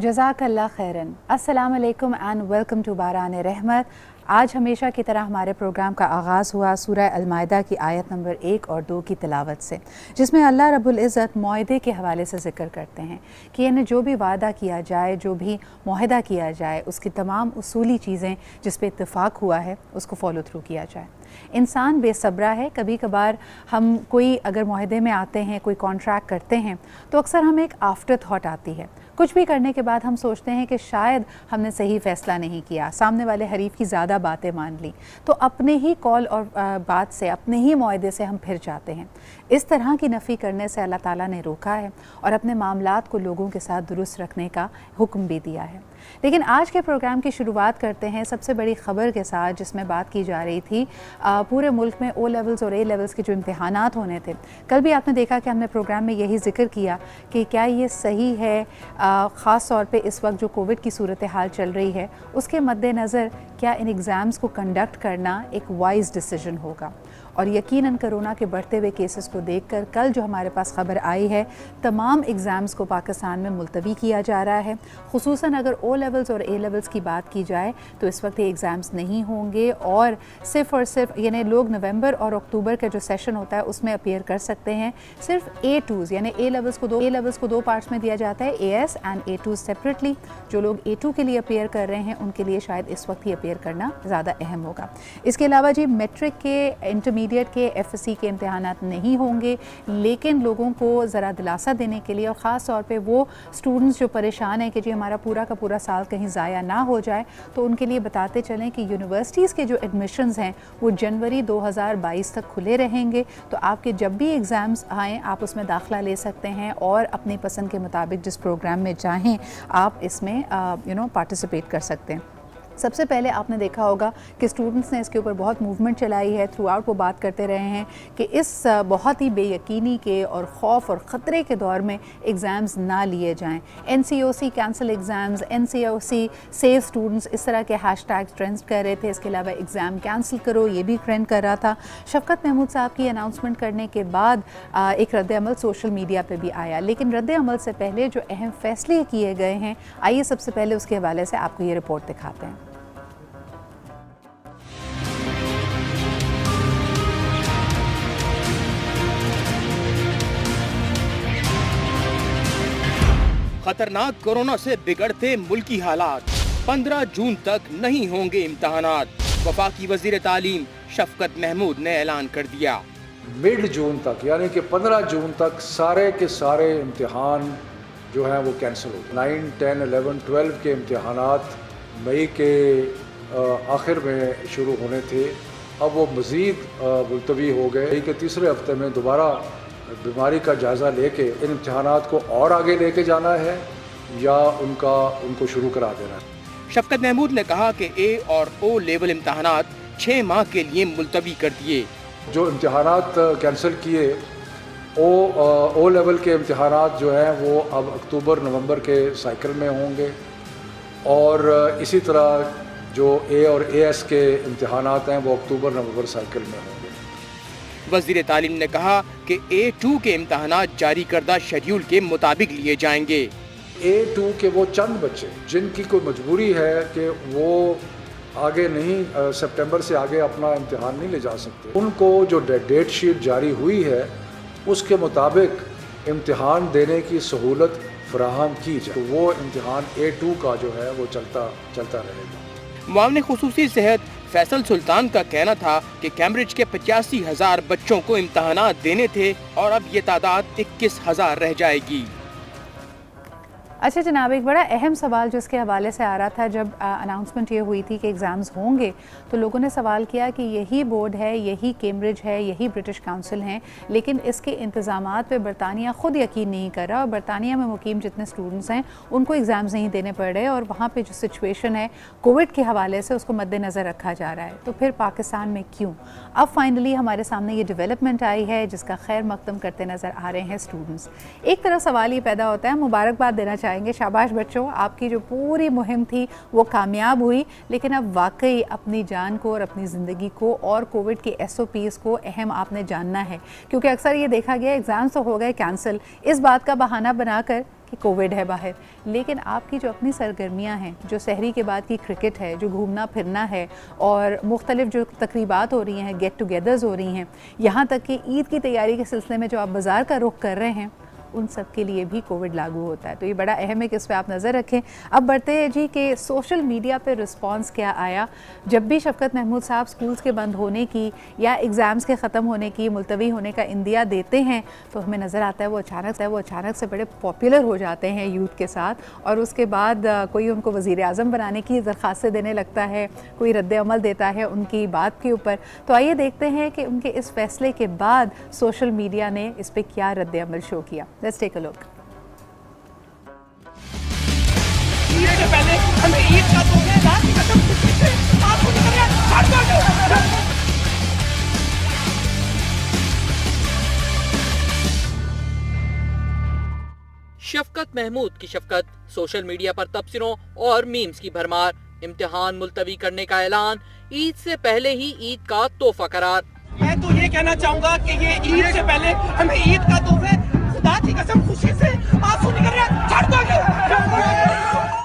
जज़ाकल्लाह खैरन। अस्सलाम अलैकुम एंड वेलकम टू बारान रहमत। आज हमेशा की तरह हमारे प्रोग्राम का आगाज़ हुआ सूरह अल-माइदा की आयत नंबर 1 और 2 की तिलावत से, जिसमें अल्लाह रब्बुल इज़्ज़त मुआहदे के हवाले से ज़िक्र करते हैं कि यानी जो भी वादा किया जाए, जो भी मुआहदा किया जाए, उसकी तमाम उसूली चीज़ें जिस पे इत्तेफाक हुआ है उसको फ़ॉलो थ्रू किया जाए। इंसान बेसब्रा है। कभी कभार हम कोई अगर मुआहदे में आते हैं, कोई कॉन्ट्रैक्ट करते हैं, तो अक्सर हमें एक आफ्टर थाट आती है। कुछ भी करने के बाद हम सोचते हैं कि शायद हमने सही फ़ैसला नहीं किया, सामने वाले हरीफ की ज़्यादा बातें मान ली, तो अपने ही कॉल और बात से, अपने ही मुआहदे से हम फिर जाते हैं। इस तरह की नफ़ी करने से अल्लाह ताला ने रोका है और अपने मामलात को लोगों के साथ दुरुस्त रखने का हुक्म भी दिया है। लेकिन आज के प्रोग्राम की शुरुआत करते हैं सबसे बड़ी ख़बर के साथ, जिसमें बात की जा रही थी पूरे मुल्क में ओ लेवल्स और ए लेवल्स के जो इम्तिहानात होने थे। कल भी आपने देखा कि हमने प्रोग्राम में यही जिक्र किया कि क्या ये सही है, ख़ास तौर पे इस वक्त जो कोविड की सूरत हाल चल रही है उसके मद्देनज़र क्या इन एग्ज़ाम्स को कंडक्ट करना एक वाइज डिसीजन होगा। और यकीनन कोरोना के बढ़ते हुए केसेस को देखकर कल जो हमारे पास ख़बर आई है, तमाम एग्ज़ाम्स को पाकिस्तान में मुलतवी किया जा रहा है। ख़ुसूसन अगर ओ लेवल्स और ए लेवल्स की बात की जाए तो इस वक्त ये एग्ज़ाम्स नहीं होंगे और सिर्फ यानी लोग नवंबर और अक्टूबर का जो सेशन होता है उसमें अपीयर कर सकते हैं। सिर्फ A2s यानी ए लेवल्स को दो पार्ट्स में दिया जाता है, AS एंड A2 सेपरेटली। जो लोग A2 के लिए अपीयर कर रहे हैं उनके लिए शायद इस वक्त ही अपीयर करना ज़्यादा अहम होगा। इसके अलावा जी मेट्रिक के, इंटरमीडिएट के, FSC के इम्तिहानात नहीं होंगे, लेकिन लोगों को ज़रा दिलासा देने के लिए और ख़ास तौर पे वो स्टूडेंट्स जो परेशान हैं कि जी हमारा पूरा का पूरा साल कहीं ज़ाया ना हो जाए, तो उनके लिए बताते चलें कि यूनिवर्सिटीज़ के जो एडमिशन्स हैं वो जनवरी 2022 तक खुले रहेंगे। तो आपके जब भी एग्ज़ाम्स आएँ आप उसमें दाखिला ले सकते हैं और अपनी पसंद के मुताबिक जिस प्रोग्राम में चाहें आप इसमें पार्टिसिपेट कर सकते हैं। सबसे पहले आपने देखा होगा कि स्टूडेंट्स ने इसके ऊपर बहुत मूवमेंट चलाई है, थ्रू आउट वो बात करते रहे हैं कि इस बहुत ही बेयकीनी के और खौफ और ख़तरे के दौर में एग्ज़ाम्स ना लिए जाएं। NCOC cancel exams, NCOC save students, इस तरह के हैशटैग ट्रेंड कर रहे थे। इसके अलावा एग्ज़ाम कैंसिल करो ये भी ट्रेंड कर रहा था। शफ़क़त महमूद साहब की अनाउंसमेंट करने के बाद एक रद्द-ए-अमल सोशल मीडिया पर भी आया, लेकिन रद्द-ए-अमल से पहले जो अहम फ़ैसले किए गए हैं, आइए सबसे पहले उसके हवाले से आपको ये रिपोर्ट दिखाते हैं। खतरनाक कोरोना से बिगड़ते मुल्की हालात, 15 जून तक नहीं होंगे इम्तहानात। वफाकी वज़ीर तालीम शफ़क़त महमूद ने ऐलान कर दिया मिड जून तक यानी कि 15 जून तक सारे के सारे इम्तिहान जो हैं वो कैंसिल हो गए। 9, 10, 11, 12 के इम्तिहानात मई के आखिर में शुरू होने थे, अब वो मज़ीद मुलतवी हो गए। मई के तीसरे हफ्ते में दोबारा बीमारी का जायज़ा लेके इन इम्तिहानात को और आगे लेके जाना है या उनको शुरू करा देना है। शफ़क़त महमूद ने कहा कि A और O लेवल इम्तिहानात 6 माह के लिए मुलतवी कर दिए। जो इम्तिहानात कैंसिल किए, ओ लेवल के इम्तिहानात जो हैं वो अब अक्टूबर नवंबर के साइकिल में होंगे और इसी तरह जो A और AS के इम्तिहानात हैं वो अक्टूबर नवंबर साइकिल में होंगे। वज़ीर तालीम ने कहा कि A2 के इम्तिहानात जारी करदा शेड्यूल के मुताबिक लिए जाएंगे। A2 के वो चंद बच्चे जिनकी कोई मजबूरी है कि वो आगे नहीं, सितंबर से आगे अपना इम्तिहान नहीं ले जा सकते, उनको जो डेट शीट जारी हुई है उसके मुताबिक इम्तिहान देने की सहूलत फराहम की जाए, तो वो इम्तिहान A2 का जो है वो चलता रहेगा। मुआविन खुसूसी सेहत फैसल सुल्तान का कहना था कि कैम्ब्रिज के 85,000 बच्चों को इम्तहानात देने थे और अब ये तादाद 21,000 रह जाएगी। अच्छा जनाब, एक बड़ा अहम सवाल जो इसके हवाले से आ रहा था जब अनाउंसमेंट ये हुई थी कि एग्ज़ाम्स होंगे, तो लोगों ने सवाल किया कि यही बोर्ड है, यही कैम्ब्रिज है, यही ब्रिटिश काउंसिल हैं, लेकिन इसके इंतज़ामात पे बरतानिया ख़ुद यकीन नहीं कर रहा और बरतानिया में मुकीम जितने स्टूडेंट्स हैं उनको एग्ज़ाम्स नहीं देने पड़ रहे और वहाँ पर जो सिचुएशन है कोविड के हवाले से उसको मद्देनज़र रखा जा रहा है। तो फिर पाकिस्तान में क्यों? अब फाइनली हमारे सामने ये डेवलपमेंट आई है जिसका खैर मकदम करते नज़र आ रहे हैं स्टूडेंट्स। एक तरफ सवाल ये पैदा होता है, मुबारकबाद देना चाहिए, शाबाश बच्चों, आपकी जो पूरी मुहिम थी वो कामयाब हुई, लेकिन अब वाकई अपनी जान को और अपनी ज़िंदगी को और कोविड के SOPs को अहम आपने जानना है, क्योंकि अक्सर ये देखा गया एग्ज़ाम्स तो हो गए कैंसिल, इस बात का बहाना बनाकर कि कोविड है बाहर, लेकिन आपकी जो अपनी सरगर्मियाँ हैं, जो सहरी के बाद की क्रिकेट है, जो घूमना फिरना है और मुख्तलिफ जो तकरीबात हो रही हैं, गेट टुगेदर्स हो रही हैं, यहाँ तक कि ईद की तैयारी के सिलसिले में जो आप बाज़ार का रुख कर रहे हैं, उन सब के लिए भी कोविड लागू होता है। तो ये बड़ा अहम है कि इस पर आप नज़र रखें। अब बढ़ते हैं जी कि सोशल मीडिया पे रिस्पांस क्या आया। जब भी शफ़क़त महमूद साहब स्कूल्स के बंद होने की या एग्ज़ाम्स के ख़त्म होने की, मुलतवी होने का इंदिया देते हैं, तो हमें नज़र आता है वो अचानक से बड़े पॉपुलर हो जाते हैं यूथ के साथ, और उसके बाद कोई उनको वज़ीर आज़म बनाने की दरख्वास्तें देने लगता है, कोई रद्द-ए-अमल देता है उनकी बात के ऊपर। तो आइए देखते हैं कि उनके इस फैसले के बाद सोशल मीडिया ने इस पर क्या रद्द-ए-अमल शो किया। Let's take a look. Eid से पहले हमें ईद का तोहफा रात की कसम खुशी से आपको निकल गया छाड़ दो। शफकत महमूद की शफकत, सोशल मीडिया पर तबसरों और मीम्स की भरमार, इम्तिहान मुलतवी करने का ऐलान, ईद से पहले ही ईद का तोहफा करार। मैं तो ये कहना चाहूंगा कि ये ईद से पहले हमें ईद का तोहफा खुदा की कसम खुशी से आंसू निकल रहा है छाड़ दो।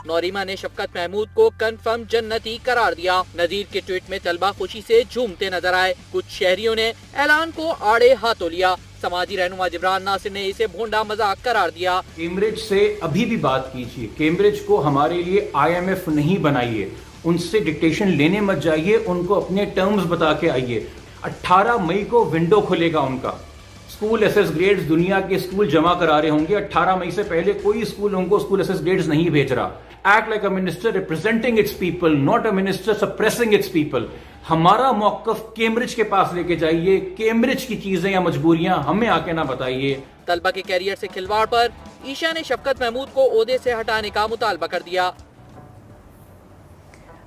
नौरीमा ने शफकत महमूद को कंफर्म जन्नती करार दिया। नजीर के ट्वीट में तलबा खुशी से झूमते नजर आए। कुछ शहरियों ने ऐलान को आड़े हाथों लिया। समाजी रहनुमा जिब्रान नासिर ने इसे भोंडा मजाक करार दिया। कैम्ब्रिज से अभी भी बात कीजिए, कैम्ब्रिज को हमारे लिए IMF नहीं बनाइए, उनसे डिक्टेशन लेने मत जाइए, उनको अपने टर्म्स बता के आइए। 18 मई को विंडो खुलेगा उनका, स्कूल एसएस ग्रेड्स दुनिया के स्कूल जमा करा रहे होंगे। 18 मई से पहले कोई स्कूल उनको स्कूल एसएस ग्रेड्स नहीं भेज रहा। Act like a minister representing it's people, not a minister suppressing it's people. हमारा मौकफ कैम्ब्रिज के पास लेके जाइए, कैम्ब्रिज की चीजें या मजबूरियां हमें आके ना बताइए। तलबा के कैरियर से खिलवाड़ पर ईशा ने शफकत महमूद को ओहदे से हटाने का मुतालबा कर दिया।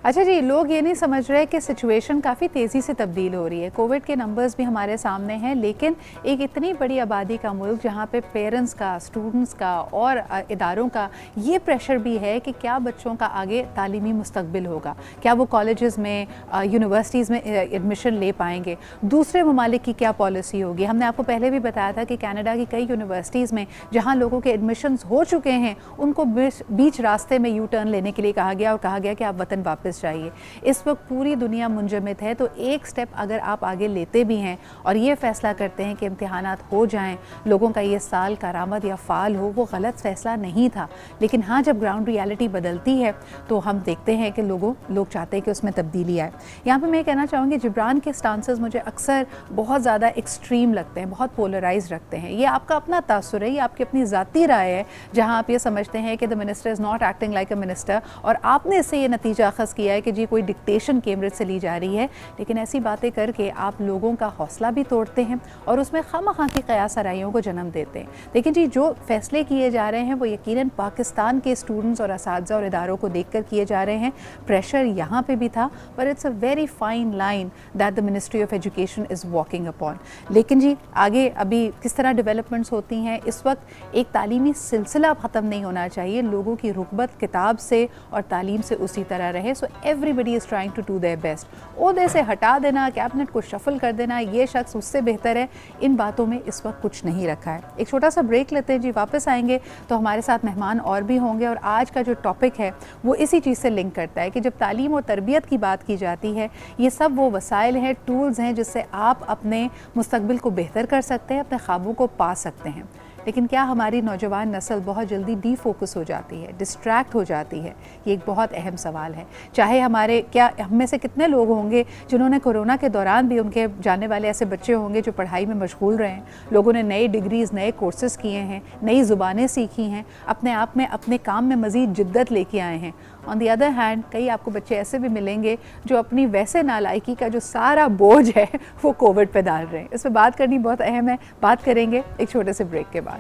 अच्छा जी, लोग ये नहीं समझ रहे कि सिचुएशन काफ़ी तेज़ी से तब्दील हो रही है। कोविड के नंबर्स भी हमारे सामने हैं, लेकिन एक इतनी बड़ी आबादी का मुल्क जहाँ पे पेरेंट्स का, स्टूडेंट्स का और इदारों का ये प्रेशर भी है कि क्या बच्चों का आगे तालीमी मुस्तकबिल होगा, क्या वो कॉलेजेस में, यूनिवर्सिटीज़ में एडमिशन ले पाएंगे, दूसरे ममालिक की क्या पॉलिसी होगी। हमने आपको पहले भी बताया था कि कनाडा की कई यूनिवर्सिटीज़ में जहाँ लोगों के एडमिशन्स हो चुके हैं, उनको बीच रास्ते में यू टर्न लेने के लिए कहा गया और कहा गया कि आप वतन वापस चाहिए। इस वक्त पूरी दुनिया मुंजमद है, तो एक स्टेप अगर आप आगे लेते भी हैं और ये फैसला करते हैं कि इम्तिहानात हो जाएं, लोगों का ये साल कारामद या फाल हो, वो गलत फैसला नहीं था। लेकिन हाँ, जब ग्राउंड रियलिटी बदलती है तो हम देखते हैं कि लोग चाहते हैं कि उसमें तब्दीली आए। यहाँ पर मैं कहना चाहूँगी, जिब्रान के स्टांसेस मुझे अक्सर बहुत ज़्यादा एक्सट्रीम लगते हैं, बहुत पोलराइज रखते हैं। ये आपका अपना तासुर है, ये आपकी अपनी ज़ाती राय है, जहाँ आप ये समझते हैं कि the minister is not acting like a minister, और आपने इससे ये नतीजा अखज़ किया है कि जी कोई डिक्टेशन कैम्ब्रिज से ली जा रही है। लेकिन ऐसी बातें करके आप लोगों का हौसला भी तोड़ते हैं और उसमें खामखा की क़यास आराइयों को जन्म देते हैं। लेकिन जी जो फैसले किए जा रहे हैं वो यकीनन पाकिस्तान के स्टूडेंट्स और असातिज़ा और इदारों को देखकर किए जा रहे हैं। प्रेशर यहाँ पे भी था, पर it's a very fine line that the ministry of education is walking upon. लेकिन जी आगे अभी किस तरह डेवलपमेंट्स होती हैं, इस वक्त एक तालीमी सिलसिला ख़त्म नहीं होना चाहिए। लोगों की रुग़बत किताब से और तालीम से उसी तरह रहे। So everybody is trying to do their best. ओहदे से हटा देना, कैबिनेट को शफल कर देना, ये शख्स उससे बेहतर है, इन बातों में इस वक्त कुछ नहीं रखा है। एक छोटा सा ब्रेक लेते हैं जी, वापस आएंगे तो हमारे साथ मेहमान और भी होंगे, और आज का जो टॉपिक है वो इसी चीज़ से लिंक करता है कि जब तालीम और तरबियत की बात की जाती है, ये सब वो वसाइल हैं, टूल्स हैं जिससे आप अपने मुस्तकबिल को बेहतर कर सकते हैं, अपने ख्वाबों को पा सकते हैं। लेकिन क्या हमारी नौजवान नस्ल बहुत जल्दी डीफोकस हो जाती है, डिस्ट्रैक्ट हो जाती है? ये एक बहुत अहम सवाल है। चाहे हम में से कितने लोग होंगे जिन्होंने कोरोना के दौरान भी, उनके जानने वाले ऐसे बच्चे होंगे जो पढ़ाई में मशगूल रहे हैं, लोगों ने नई डिग्रीज़, नए कोर्सेज़ किए हैं, नई ज़ुबानें सीखी हैं, अपने आप में अपने काम में मज़ीद जिद्दत लेके आए हैं। ऑन दी अदर हैंड कई आपको बच्चे ऐसे भी मिलेंगे जो अपनी वैसे नालायकी का जो सारा बोझ है वो कोविड पे डाल रहे हैं। इस पर बात करनी बहुत अहम है, बात करेंगे एक छोटे से ब्रेक के बाद।